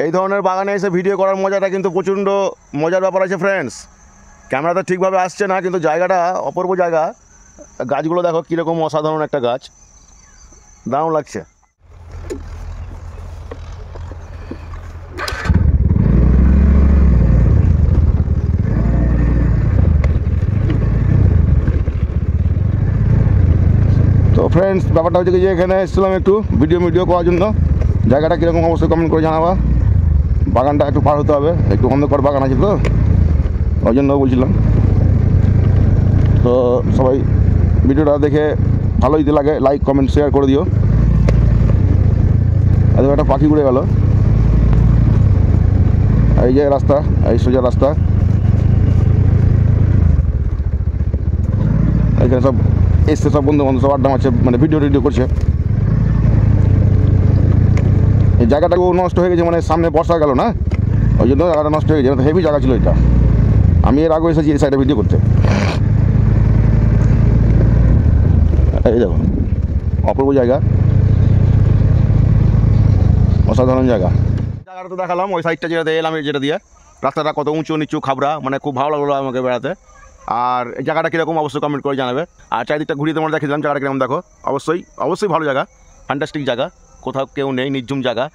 এই ধরনের বাগানে এসে ভিডিও করার মজাটা কিন্তু প্রচণ্ড মজার ব্যাপার আছে ফ্রেন্ডস। ক্যামেরাতে ঠিকভাবে আসছে না, কিন্তু জায়গাটা অপূর্ব জায়গা। গাছগুলো দেখো কীরকম অসাধারণ একটা গাছ, দারুণ লাগছে। তো ফ্রেন্ডস, ব্যাপারটা হচ্ছে যে এখানে এসেছিলাম একটু ভিডিও করার জন্য। জায়গাটা কীরকম অবশ্যই কমেন্ট করে জানাবা। বাগানটা একটু পার হতে হবে, একটু অন্ধকার বাগান আছে তো, ওই জন্য বলছিলাম। তো সবাই ভিডিওটা দেখে ভালো যদি লাগে লাইক কমেন্ট শেয়ার করে দিও। আর একটা পাখি উড়ে গেল। এই যে রাস্তা, এই সোজা রাস্তা, এখানে সব এসছে, সব বন্ধু বান্ধব সব আড্ডা মারছে, মানে ভিডিও করছে। এই জায়গাটাও নষ্ট হয়ে গেছে, মানে সামনে বর্ষা গেল না, ওই জন্য জায়গাটা নষ্ট হয়ে গেছে। হেভি জায়গা ছিল এটা। আমি এর আগে এসেছি এই সাইডে ভিডিও করতে। এই দেখো অপূর্ব জায়গা, অসাধারণ জায়গা। জায়গাটা তো দেখালাম, ওই সাইডটা যেটা এলাম, যেটা দিয়ে রাস্তাটা কত উঁচু নিচু খাবড়া, মানে খুব ভালো লাগলো আমাকে বেড়াতে। আর এই জায়গাটা কীরকম অবশ্যই কমেন্ট করে জানাবে। আর চারিদিকটা ঘুরিয়ে তোমার দেখিয়েছিলাম জায়গাটা কীরকম, দেখো অবশ্যই ভালো জায়গা, ফ্যান্টাস্টিক জায়গা। কোথাও কেউ নেই, নির্জুম জায়গা,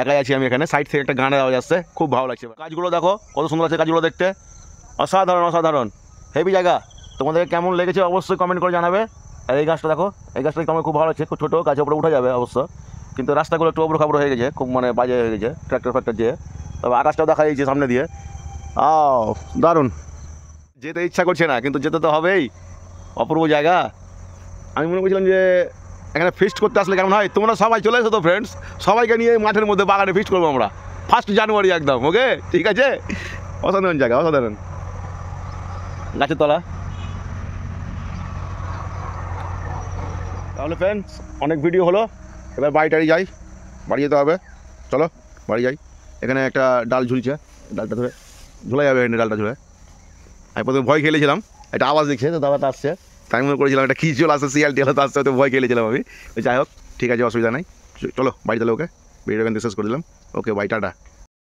একাই আছি আমি এখানে। সাইড থেকে একটা গানের আওয়াজ আসছে, খুব ভালো লাগছে। গাছগুলো দেখো কত সুন্দর আছে, গাছগুলো দেখতে অসাধারণ হেভি জায়গা। তোমাদের কেমন লেগেছে অবশ্যই কমেন্ট করে জানাবে। আর এই গাছটা দেখো, এই গাছটা তোমার খুব ভালো লাগছে, খুব ছোটো, গাছের উপরে উঠে যাবে অবশ্য, কিন্তু রাস্তাগুলো একটু অবরো খাবড়ো হয়ে গেছে, খুব মানে বাজে হয়ে গেছে ট্র্যাক্টর দিয়ে। তবে আকাশটাও দেখা যাচ্ছে সামনে দিয়ে, দারুণ। যেতে ইচ্ছা করছে না, কিন্তু যেতে তো হবেই, অপূর্ব জায়গা। আমি মনে করছিলাম যে এখানে ফিস্ট করতে আসলে কেমন হয়। তোমরা সবাই চলে এসো তো ফ্রেন্ডস, সবাইকে নিয়ে মাঠের মধ্যে বাগানে ফিস্ট করবো আমরা 1 জানুয়ারি একদম। ওকে, ঠিক আছে। অসাধারণ জায়গা, অসাধারণ গাছের তলা। তাহলে ফ্রেন্ডস, অনেক ভিডিও হলো, এবার বাড়ি যাই, বাড়ি যেতে হবে। চলো বাড়ি যাই। এখানে একটা ডাল ঝুলছে, ডালটা ধরে ঝুলে যাবে, এখানে ডালটা ঝুলে। আমি প্রথমে ভয় খেলেছিলাম, একটা আওয়াজ দিচ্ছে তো, দাদাটা আসছে, তাই মনে করেছিলাম একটা কী চলে আসছে, শিয়াল টিয়াল তো আসছে, হয়তো ভয় খেলেছিলাম আমি। যাই হোক, ঠিক আছে, অসুবিধা নাই। চলো বাড়ি, তাহলে ওকে ভিডিও এখান থেকে শেষ করে দিলাম। ওকে, বাই, টাটা।